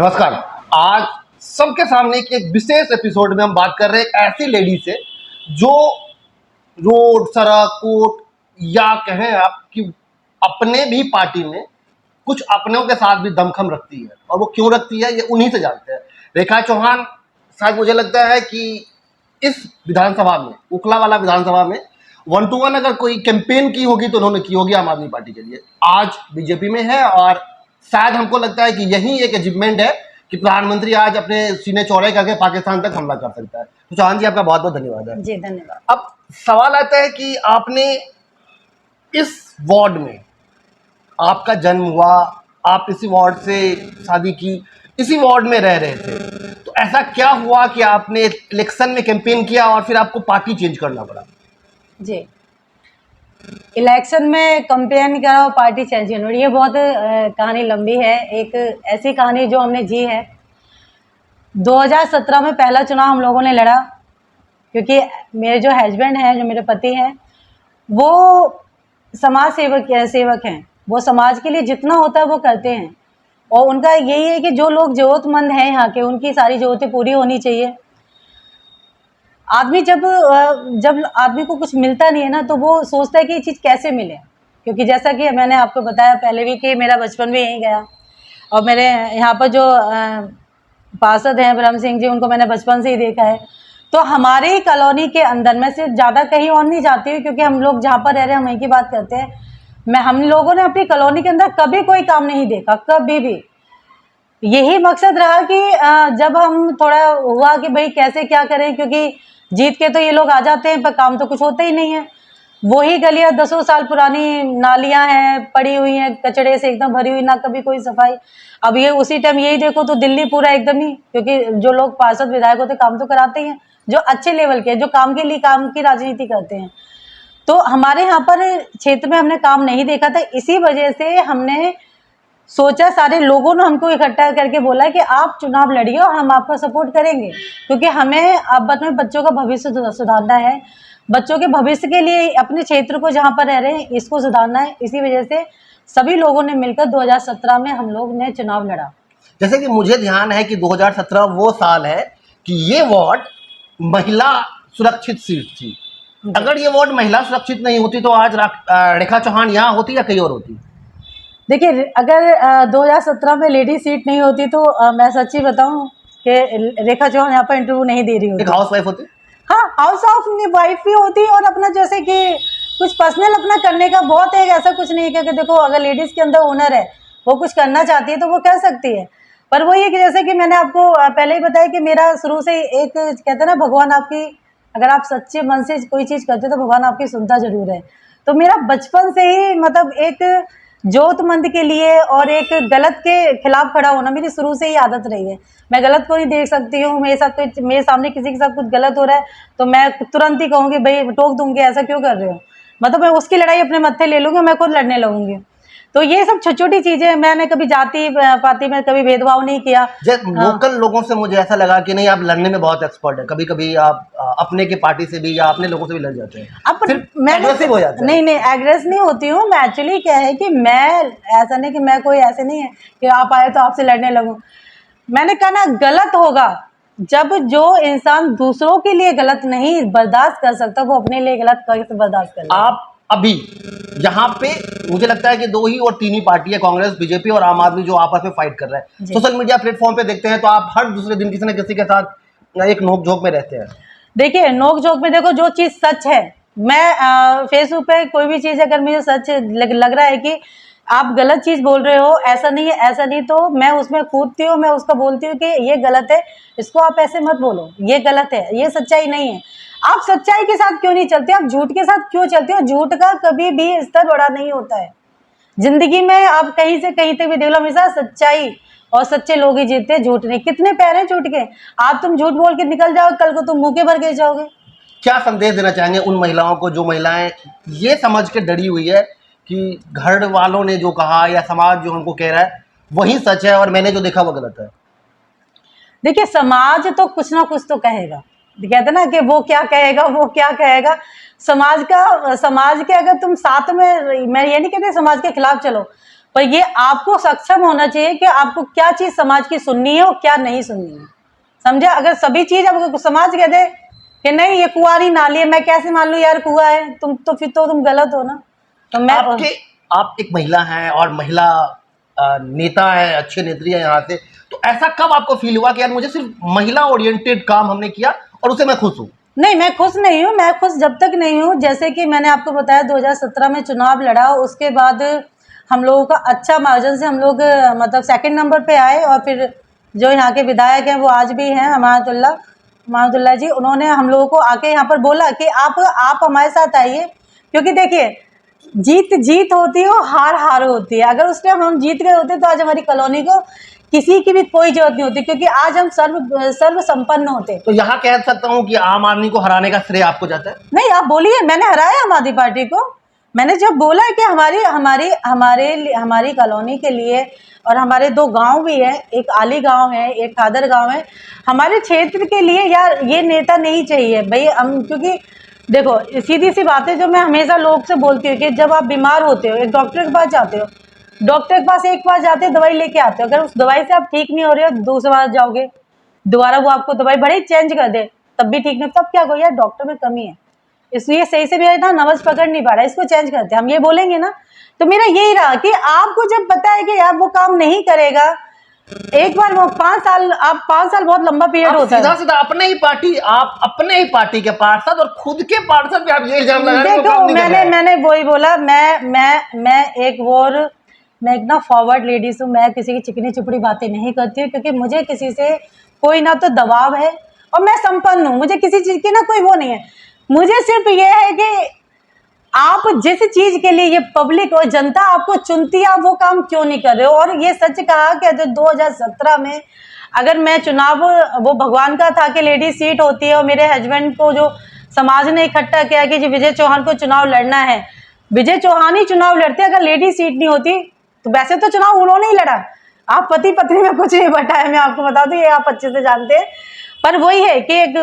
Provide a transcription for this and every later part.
नमस्कार। आज सबके सामने की एक विशेष एपिसोड में हम बात कर रहे हैं एक ऐसी लेडी से जो रोड, सड़क, कोर्ट या कहें आप कि अपने भी पार्टी में कुछ अपनों के साथ भी दमखम रखती है। और वो क्यों रखती है ये उन्हीं से जानते हैं। रेखा चौहान शायद मुझे लगता है कि इस विधानसभा में, उखलावाला विधानसभा में 1 to 1 अगर कोई कैंपेन की होगी तो उन्होंने की होगी आम आदमी पार्टी के लिए। आज बीजेपी में है और शायद हमको लगता है कि यही एक अचीवमेंट है कि प्रधानमंत्री आज अपने सीने चौड़े करके पाकिस्तान तक हमला कर सकता है। तो चौहान जी आपका बहुत बहुत धन्यवाद है। जी धन्यवाद। अब सवाल आता है कि आपने इस वार्ड में आपका जन्म हुआ, आप इसी वार्ड से शादी की, इसी वार्ड में रह रहे थे, तो ऐसा क्या हुआ कि आपने इलेक्शन में कैंपेन किया और फिर आपको पार्टी चेंज करना पड़ा? जी, इलेक्शन में कंपेन करा और पार्टी चेंज करना, ये बहुत कहानी लंबी है। एक ऐसी कहानी जो हमने जी है। 2017 में पहला चुनाव हम लोगों ने लड़ा, क्योंकि मेरे जो हस्बैंड हैं, जो मेरे पति हैं, वो समाज सेवक हैं। वो समाज के लिए जितना होता है वो करते हैं, और उनका यही है कि जो लोग ज़रूरतमंद हैं यहाँ के, उनकी सारी ज़रूरतें पूरी होनी चाहिए। आदमी जब आदमी को कुछ मिलता नहीं है ना, तो वो सोचता है कि ये चीज़ कैसे मिले। क्योंकि जैसा कि मैंने आपको बताया पहले भी कि मेरा बचपन भी यहीं गया, और मेरे यहाँ पर जो पार्षद हैं ब्रह्म सिंह जी, उनको मैंने बचपन से ही देखा है। तो हमारे ही कॉलोनी के अंदर, मैं सिर्फ ज़्यादा कहीं और नहीं जाती हूँ, क्योंकि हम लोग जहाँ पर रह रहे हैं हम वहीं की बात करते हैं। हम लोगों ने अपनी कॉलोनी के अंदर कभी कोई काम नहीं देखा, कभी भी। यही मकसद रहा कि जब हम थोड़ा हुआ कि भाई कैसे क्या करें, क्योंकि जीत के तो ये लोग आ जाते हैं पर काम तो कुछ होता ही नहीं है। वही गलियां 10 साल पुरानी नालियां हैं, पड़ी हुई हैं, कचड़े से एकदम भरी हुई, ना कभी कोई सफाई। अब ये उसी टाइम यही देखो तो दिल्ली पूरा एकदम ही, क्योंकि जो लोग पार्षद विधायक होते काम तो कराते ही हैं, जो अच्छे लेवल के, जो काम के लिए काम की राजनीति करते हैं। तो हमारे यहाँ पर क्षेत्र में हमने काम नहीं देखा था, इसी वजह से हमने सोचा, सारे लोगों ने हमको इकट्ठा करके बोला कि आप चुनाव लड़िए और हम आपका सपोर्ट करेंगे, क्योंकि हमें अब अपने बच्चों का भविष्य सुधारना है। बच्चों के भविष्य के लिए अपने क्षेत्र को जहाँ पर रह रहे हैं इसको सुधारना है। इसी वजह से सभी लोगों ने मिलकर 2017 में हम लोग ने चुनाव लड़ा। जैसे कि मुझे ध्यान है कि 2017 वो साल है कि ये वार्ड महिला सुरक्षित सीट थी। अगर ये वार्ड महिला सुरक्षित नहीं होती तो आज रेखा चौहान यहाँ होती या कहीं और होती? देखिए, अगर 2017 में लेडी सीट नहीं होती तो मैं सच्ची बताऊं कि रेखा चौहान यहाँ पर इंटरव्यू नहीं दे रही होती। एक हाउस वाइफ होती? हाँ, हाउस वाइफ भी होती, और अपना जैसे कि कुछ पर्सनल अपना करने का बहुत है। ऐसा कुछ नहीं है कि देखो अगर लेडीज़ के अंदर हुनर है, वो कुछ करना चाहती है तो वो कर सकती है। पर वो ये कि जैसे कि मैंने आपको पहले ही बताया कि मेरा शुरू से एक कहते हैं ना, भगवान आपकी, अगर आप सच्चे मन से कोई चीज़ करते हो तो भगवान आपकी सुनता जरूर है। तो मेरा बचपन से ही मतलब एक जरूरतमंद के लिए और एक गलत के खिलाफ खड़ा होना मेरी शुरू से ही आदत रही है। मैं गलत को नहीं देख सकती हूँ। मेरे सामने किसी के साथ कुछ गलत हो रहा है तो मैं तुरंत ही कहूँगी, भाई टोक दूंगी, ऐसा क्यों कर रहे हो। मतलब मैं उसकी लड़ाई अपने मत्थे ले लूँगी, मैं खुद लड़ने लगूंगी। तो ये सब छोटी छोटी चीजें, मैंने कभी जाति पाति में कभी भेदभाव नहीं किया। लोकल लोगों से मुझे ऐसा लगा कि नहीं, आप लड़ने में बहुत एक्सपर्ट है। कभी कभी आप अपने के पार्टी से भी या अपने लोगों से भी लड़ जाते हैं, अब मैं एग्रेसिव हो जाते हैं। नहीं, एग्रेस नहीं होती हूँ मैं। एक्चुअली क्या है कि मैं ऐसा नहीं कि मैं कोई ऐसे नहीं है कि आप आए तो आपसे लड़ने लगूं। मैंने कहा ना, गलत होगा जब जो इंसान दूसरों के लिए गलत नहीं बर्दाश्त कर सकता, वो अपने लिए गलत कैसे बर्दाश्त कर। आप अभी यहाँ पे मुझे लगता है कि 2 ही और 3 ही पार्टी है, कांग्रेस, बीजेपी और आम आदमी, जो आपस में फाइट कर रहा है। सोशल मीडिया प्लेटफॉर्म पे देखते हैं तो आप हर दूसरे दिन किसी न किसी के साथ एक नोक झोंक में रहते हैं। देखिए, नोक झोंक में देखो, जो चीज़ सच है, मैं फेसबुक पे कोई भी चीज़ अगर मुझे सच लग रहा है कि आप गलत चीज़ बोल रहे हो, ऐसा नहीं है, ऐसा नहीं, तो मैं उसमें कूदती हूँ, मैं उसको बोलती हूँ कि ये गलत है, इसको आप ऐसे मत बोलो, ये गलत है, ये सच्चाई नहीं है। आप सच्चाई के साथ क्यों नहीं चलते, आप झूठ के साथ क्यों चलते हो? झूठ का कभी भी स्तर बड़ा नहीं होता है जिंदगी में। आप कहीं से कहीं तक भी देख लो, हमेशा सच्चाई और सच्चे लोग ही जीतते हैं, झूठ नहीं। कितने प्यारे झूठ के, आज तुम झूठ बोल के निकल जाओ, कल को तुम मुंह के भर गिर जाओगे। क्या संदेश देना चाहेंगे उन महिलाओं को जो महिलाएं ये समझ के डरी हुई है कि घर वालों ने जो कहा या समाज जो हमको कह रहा है वही सच है और मैंने जो देखा वो गलत है? देखिए, समाज तो कुछ ना कुछ तो कहेगा। कहते ना कि वो क्या कहेगा, वो क्या कहेगा। समाज के अगर तुम साथ में, मैं ये नहीं कहती समाज के खिलाफ चलो, पर ये आपको सक्षम होना चाहिए कि आपको क्या चीज समाज की सुननी है और क्या नहीं सुननी है, समझे। अगर सभी चीज अब समाज कह दे कि नहीं ये कुंवारी नाली है, मैं कैसे मान लूं यार कुआं है, तुम तो फिर तो तुम गलत हो ना। तो मैं आप एक महिला हैं और महिला नेता है, अच्छे नेत्री है यहाँ से, तो ऐसा कब आपको फील हुआ कि यार मुझे सिर्फ महिला ओरिएंटेड काम हमने किया और उसे मैं खुश हूँ? नहीं, मैं खुश नहीं हूँ। मैं खुश जब तक नहीं हूँ, जैसे कि मैंने आपको बताया 2017 में चुनाव लड़ा, उसके बाद हम लोगों का अच्छा मार्जिन से हम लोग मतलब सेकंड नंबर पे आए। और फिर जो यहाँ के विधायक हैं वो आज भी हैं, अमानतुल्लाह जी, उन्होंने हम लोगों को आके यहाँ पर बोला कि आप हमारे साथ आइए, क्योंकि देखिए जीत जीत होती है और हार हार होती है। अगर उस टाइम हम जीत गए होते तो आज हमारी कॉलोनी को किसी की भी कोई जरूरत नहीं होती, क्योंकि आज हम सर्व संपन्न होते। तो यहाँ कह सकता हूँ कि आम आदमी को हराने का श्रेय आपको जाता है? नहीं, आप बोलिए, मैंने हराया आम आदमी पार्टी को। मैंने जब बोला है कि हमारी कॉलोनी के लिए, और हमारे 2 गांव भी है, एक आली गांव है, एक खादर गांव है, हमारे क्षेत्र के लिए यार ये नेता नहीं चाहिए भाई हम। क्योंकि देखो सीधी सी बात है जो मैं हमेशा लोग से बोलती हूँ कि जब आप बीमार होते हो एक डॉक्टर के पास जाते हो, डॉक्टर के पास एक बार जाते हो, दवाई लेके आते हो, अगर उस दवाई से आप ठीक नहीं हो रहे हो दूसरी बार जाओगे, दोबारा वो आपको दवाई भले ही चेंज कर दे तब भी ठीक नहीं, तब क्या कहो यार डॉक्टर में कमी है, इसलिए सही से भी ना नब्ज पकड़ नहीं पा रहा, इसको चेंज करते, हम ये बोलेंगे ना। तो मेरा यही रहा कि आपको जब पता है कि आप वो काम नहीं करेगा, एक बार वो 5 साल, आप 5 साल बहुत लंबा पीरियड होता है। सीधा सीधा अपने ही पार्टी के पार्षद और खुद के पार्षद पे आप ये इल्जाम लगा रहे हो? देखो मैंने वही बोला, मैं एक ना फॉरवर्ड लेडीज हूँ, मैं किसी की चिकनी चुपड़ी बातें नहीं करती हूँ, क्योंकि मुझे किसी से कोई ना तो दबाव है और मैं संपन्न हूँ, मुझे किसी चीज की ना कोई वो नहीं है। मुझे सिर्फ ये है कि आप जिस चीज के लिए ये पब्लिक और जनता आपको चुनती है, आप वो काम क्यों नहीं कर रहे हो। और ये सच कहा कि 2017 में अगर मैं चुनाव, वो भगवान का था कि लेडी सीट होती है, और मेरे हस्बैंड को जो समाज ने इकट्ठा किया कि जी विजय चौहान को चुनाव लड़ना है, विजय चौहान ही चुनाव लड़ते, अगर लेडी सीट नहीं होती तो वैसे तो चुनाव उन्होंने ही लड़ा। आप पति पत्नी में कुछ नहीं बटा है, मैं आपको बता दूं, ये आप अच्छे से जानते हैं। पर वही है कि एक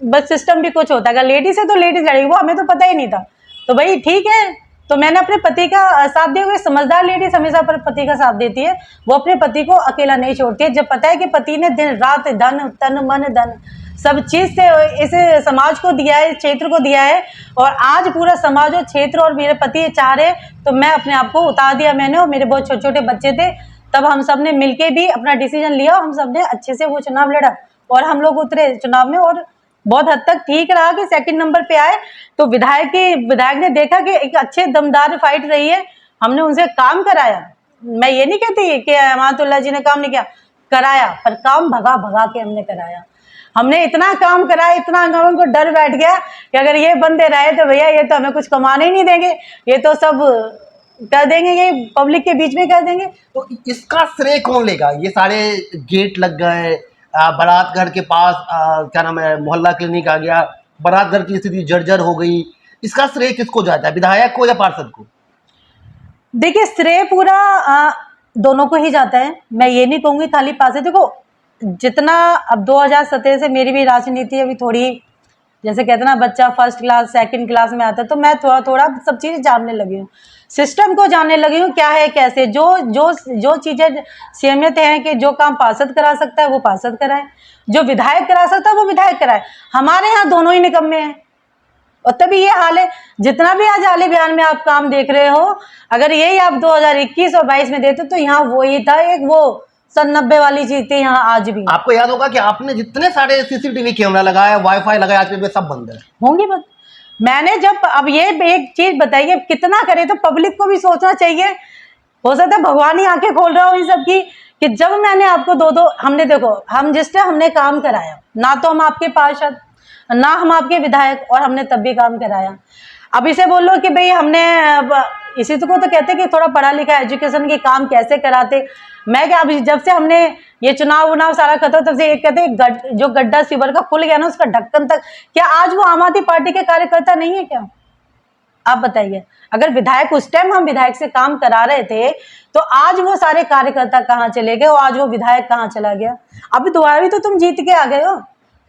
बस सिस्टम भी कुछ होता है, अगर लेडीज है तो लेडीज लड़ेगी, वो हमें तो पता ही नहीं था। तो भाई ठीक है, तो मैंने अपने पति का साथ दिया हुए, समझदार लेडीज हमेशा अपने पति का साथ देती है, वो अपने पति को अकेला नहीं छोड़ती है। जब पता है कि पति ने दिन रात धन तन मन धन सब चीज से इस समाज को दिया है, क्षेत्र को दिया है, और आज पूरा समाज और क्षेत्र और मेरे पति चाह रहे, तो मैं अपने आप को उतार दिया मैंने। और मेरे बहुत छोटे छोटे बच्चे थे, तब हम सब ने मिलके भी अपना डिसीजन लिया, हम सब ने अच्छे से वो चुनाव लड़ा और हम लोग उतरे चुनाव में, और बहुत हद तक ठीक रहा कि सेकंड नंबर पे आए। तो विधायक ने देखा कि एक अच्छे दमदार फाइट रही है, हमने उनसे काम कराया। मैं ये नहीं कहती कि अमानतुल्लाह जी ने काम नहीं किया, कराया, पर काम भगा भगा के हमने कराया। हमने इतना काम कराया, इतना काम, उनको डर बैठ गया कि अगर ये बंदे रहे तो भैया ये तो हमें कुछ कमाने ही नहीं देंगे, ये तो सब कर देंगे, ये पब्लिक के बीच में कर देंगे। तो इसका श्रेय कौन लेगा? ये सारे गेट लग गए, बारात घर के पास क्या नाम है, मोहल्ला क्लिनिक आ गया, बारात घर की स्थिति जर्जर हो गई, इसका श्रेय किसको जाता है, विधायक को या पार्षद को? देखिए श्रेय पूरा दोनों को ही जाता है, मैं ये नहीं कहूंगी खाली पार्षद। देखो जितना अब 2017 से मेरी भी राजनीति अभी थोड़ी, जैसे कहते हैं ना बच्चा फर्स्ट क्लास सेकंड क्लास में आता है, तो मैं थोड़ा थोड़ा सब चीज़ जानने लगी हूँ, सिस्टम को जानने लगी हूँ, क्या है कैसे, जो चीज़ें सीमित हैं कि जो काम पार्षद करा सकता है वो पार्षद कराए, जो विधायक करा सकता है वो विधायक कराए। हमारे यहाँ दोनों ही निकम्मे हैं, और तभी ये हाल है। जितना भी आज आले बयान में आप काम देख रहे हो, अगर यही आप 2021 और 22 में देते तो यहाँ वो ही था, एक वो 90 वाली चीज थी यहाँ आज भी। आपको याद होगा कि आपने जितने सारे सीसीटीवी कैमरा लगाया, वाईफाई लगाया, आज भी सब बंद है होंगे बस। मैंने जब अब ये एक चीज बताइए, कितना करे तो पब्लिक को भी सोचना चाहिए, हो सकता है भगवान ही आंखें खोल रहा हो इन सब की, कि जब मैंने आपको दो हमने, देखो हम जिस टाइम हमने काम कराया, ना तो हम आपके पार्षद ना हम आपके विधायक, और हमने तब भी काम कराया। अब इसे बोल लो कि भाई हमने, इसी को तो कहते कि थोड़ा पढ़ा लिखा एजुकेशन के काम कैसे कराते। मैं क्या, अभी जब से हमने ये चुनाव उनाव सारा खत्म, तब से एक कहते जो गड्ढा सीवर का खुल गया ना, उसका ढक्कन तक, क्या आज वो आम आदमी पार्टी के कार्यकर्ता नहीं है क्या? आप बताइए, अगर विधायक उस टाइम हम विधायक से काम करा रहे थे तो आज वो सारे कार्यकर्ता कहाँ चले गए, और आज वो विधायक कहाँ चला गया? अभी दोबारा भी तो तुम जीत के आ गए हो,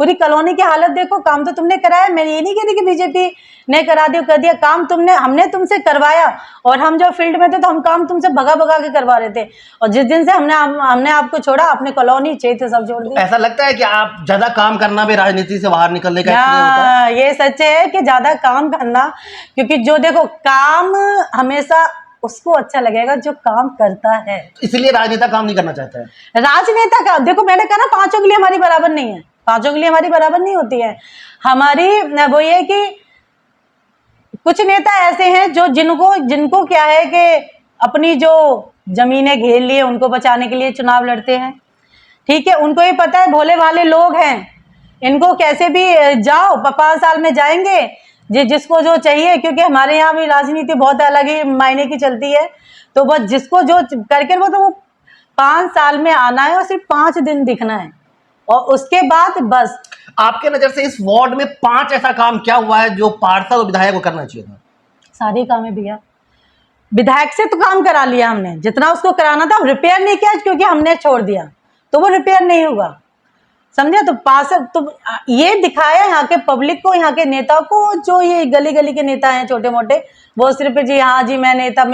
पूरी कॉलोनी की हालत देखो। काम तो तुमने कराया, मैं ये नहीं कहती कि बीजेपी ने करा दिया कर दिया, काम तुमने, हमने तुमसे करवाया। और हम जो फील्ड में थे तो हम काम तुमसे भगा भगा के करवा रहे थे, और जिस दिन से हमने आपको छोड़ा, अपने कॉलोनी क्षेत्र सब छोड़ दिया। ऐसा लगता है कि आप ज्यादा काम करना भी राजनीति से बाहर निकलने का इसलिए होता है? ये सच है कि ज्यादा काम करना, क्योंकि जो देखो काम हमेशा उसको अच्छा लगेगा जो काम करता है। इसलिए राजनेता काम नहीं करना चाहता है। राजनेता का देखो, मैंने कहा ना, पांचों के लिए हमारी बराबर नहीं है, पांचों के लिए हमारी बराबर नहीं होती है। हमारी वो ये कि कुछ नेता ऐसे हैं जो जिनको क्या है कि अपनी जो जमीनें घेर लिए उनको बचाने के लिए चुनाव लड़ते हैं। ठीक है, उनको ये पता है भोले भाले लोग हैं, इनको कैसे भी जाओ 5 साल में जाएंगे, जिसको जो चाहिए, क्योंकि हमारे यहाँ भी राजनीति बहुत अलग ही मायने की चलती है। तो बस जिसको जो करके वो 5 साल में आना है और सिर्फ 5 दिन दिखना है, और उसके बाद बस। आपके नजर से इस वार्ड में 5 ऐसा काम क्या हुआ है जो पार्षद और विधायक को करना चाहिए था? सारे काम है भैया, विधायक से तो काम करा लिया हमने, जितना उसको कराना था। रिपेयर नहीं किया क्योंकि हमने छोड़ दिया, तो वो रिपेयर नहीं होगा, समझे? तो पार्षद तो ये दिखाया यहाँ के पब्लिक को, यहाँ के नेता को, जो ये गली गली के नेता हैं छोटे मोटे, वो सिर्फ जी हाँ जी मैं नेता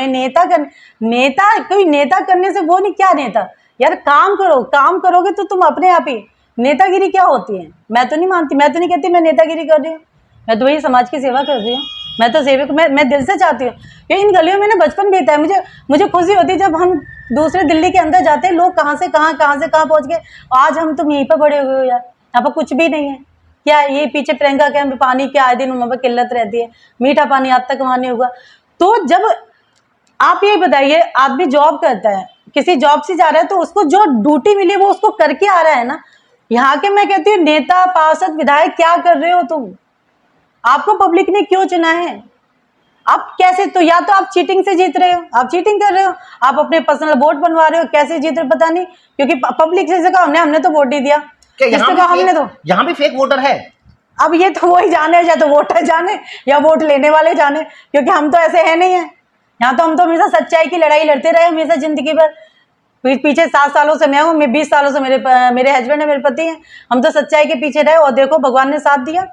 कोई नेता करने से वो नहीं। क्या नेता यार, काम करो, काम करोगे तो तुम अपने आप ही। नेतागिरी क्या होती है? मैं तो नहीं मानती, मैं तो नहीं कहती मैं नेतागिरी कर रही हूँ, मैं तो वही समाज की सेवा कर रही हूँ। मैं तो सेवक, मैं दिल से चाहती हूँ कि इन गलियों में ना बचपन बीता है। मुझे खुशी होती है जब हम दूसरे दिल्ली के अंदर जाते हैं, लोग कहाँ से कहाँ पहुँच गए, आज हम तुम यहीं पर बड़े हुए हो यार, यहाँ पर कुछ भी नहीं है। क्या ये पीछे प्रियंका कैंप पानी के आए दिन वहाँ पर किल्लत रहती है, मीठा पानी आज तक वहाँ नहीं होगा। तो जब आप ये बताइए, आदमी जॉब करता है, किसी जॉब से जा रहा है, तो उसको जो ड्यूटी मिली वो उसको करके आ रहा है ना। यहाँ के मैं कहती हूँ नेता, पार्षद, विधायक क्या कर रहे हो तुम? आपको पब्लिक ने क्यों चुना है? आप कैसे, तो या तो आप चीटिंग से जीत रहे हो, आप चीटिंग कर रहे हो, आप अपने पर्सनल वोट बनवा रहे हो, कैसे जीत रहे हो पता नहीं, क्योंकि पब्लिक से कहा हमने तो वोट ही दिया, हमने तो। यहाँ भी फेक वोटर है। अब ये तो वही जाने, या तो वोटर जाने या वोट लेने वाले जाने, क्योंकि हम तो ऐसे है नहीं है यहाँ। तो हम तो हमेशा सच्चाई की लड़ाई लड़ते रहे हमेशा जिंदगी भर। पीछे 7 सालों से मैं हूँ, मैं 20 सालों से मेरे हस्बैंड है, मेरे पति हैं, हम तो सच्चाई के पीछे रहे, और देखो भगवान ने साथ दिया।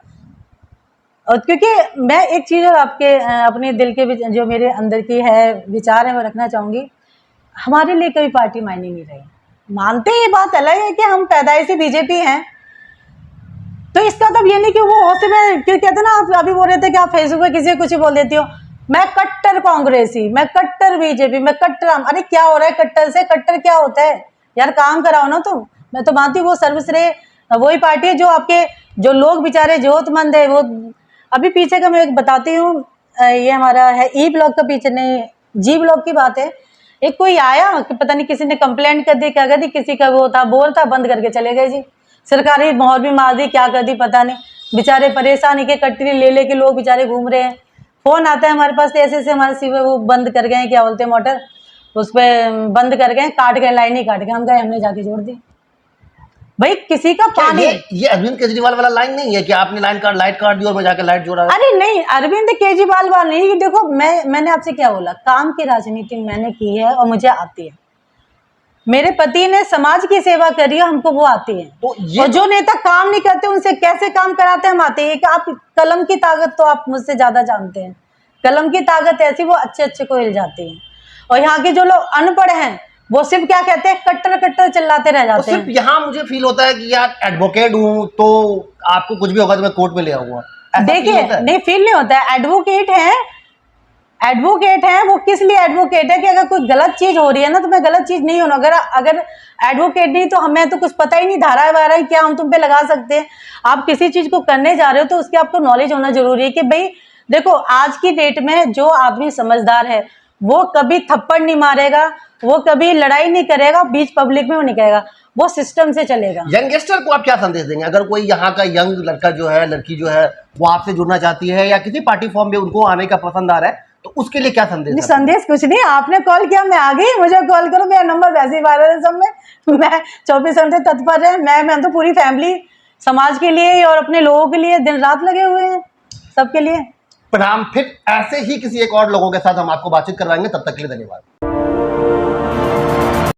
और क्योंकि मैं एक चीज़ और आपके अपने दिल के जो मेरे अंदर की है विचार है वो रखना चाहूँगी, हमारे लिए कोई पार्टी मायने नहीं रही। मानते ये बात अलग है कि हम पैदाइशी बीजेपी हैं, तो इसका तब ये नहीं कि वो होश में, क्यों कहते ना, आप अभी बोल रहे थे कि आप फेसबुक पे किसी को कुछ बोल देती हो। मैं कट्टर कांग्रेसी, मैं कट्टर बीजेपी, मैं कट्टर, अरे क्या हो रहा है कट्टर से? कट्टर क्या होता है यार? काम कराओ ना तुम। मैं तो मानती हूँ वो सर्वश्रेय वही पार्टी है जो आपके, जो लोग बेचारे जरूरतमंद है वो। अभी पीछे का मैं एक बताती हूँ, ये हमारा है ई ब्लॉक का, पीछे नहीं जी ब्लॉक की बात है। एक कोई आया कि पता नहीं किसी ने कंप्लेंट कर दी, क्या कर दी, किसी का वो था बोल था, बंद करके चले गए जी। सरकारी मोहर भी मार दी, क्या कर दी पता नहीं। बेचारे परेशानी के कटरी ले के लोग बेचारे घूम रहे हैं। फोन आता है हमारे पास, ऐसे हमारे सीवर वो बंद कर गए, क्या बोलते हैं मोटर, उस पर बंद कर गए, काट गए, लाइन ही काट गए। हम गए, हमने जाके जोड़ दी। भाई किसी का पानी, ये अरविंद केजरीवाल वाला लाइन नहीं है कि आपने लाइट काट दी और मैं जाके लाइट जोड़ा? अरे नहीं, अरविंद केजरीवाल वाला नहीं। देखो मैंने आपसे क्या बोला, काम की राजनीति मैंने की है और मुझे आती है। मेरे पति ने समाज की सेवा करी है, हमको वो आती है। तो और जो नेता काम नहीं करते उनसे कैसे काम कराते हम आते हैं। कि आप कलम की ताकत तो आप मुझसे ज्यादा जानते हैं। कलम की ताकत ऐसी, वो अच्छे को हिल जाती है। और यहाँ के जो लोग अनपढ़ हैं वो सिर्फ क्या कहते हैं, कट्टर चिल्लाते रह जाते हैं। सिर्फ यहाँ मुझे फील होता है कि यार एडवोकेट हूँ तो आपको कुछ भी होगा तो मैं कोर्ट में ले आऊंगा। देखिए नहीं, फील नहीं होता है। एडवोकेट है वो किस लिए एडवोकेट है कि अगर कोई गलत चीज हो रही है ना, तो मैं गलत चीज नहीं होना। अगर एडवोकेट नहीं तो हमें तो कुछ पता ही नहीं, धारा वारा क्या हम तुम पे लगा सकते हैं। आप किसी चीज को करने जा रहे हो तो उसकी आपको नॉलेज होना जरूरी है। कि भाई देखो, आज की डेट में जो आदमी समझदार है वो कभी थप्पड़ नहीं मारेगा, वो कभी लड़ाई नहीं करेगा, बीच पब्लिक में वो नहीं करेगा, वो सिस्टम से चलेगा। यंगस्टर को आप क्या संदेश देंगे? अगर कोई यहाँ का यंग लड़का जो है, लड़की जो है, वो आपसे जुड़ना चाहती है या किसी पार्टी फॉर्म में उनको आने का पसंद आ रहा है, तो उसके लिए क्या संदेश है? संदेश कुछ नहीं, आपने कॉल किया, मैं आ गई, मुझे कॉल करो, मेरा नंबर वैसे ही वायरल है सब में। मैं 24 घंटे तत्पर है। मैं तो पूरी फैमिली समाज के लिए और अपने लोगों के लिए दिन रात लगे हुए हैं, सबके लिए। प्रणाम। फिर ऐसे ही किसी एक और लोगों के साथ हम आपको बातचीत करवाएंगे, तब तक के लिए धन्यवाद।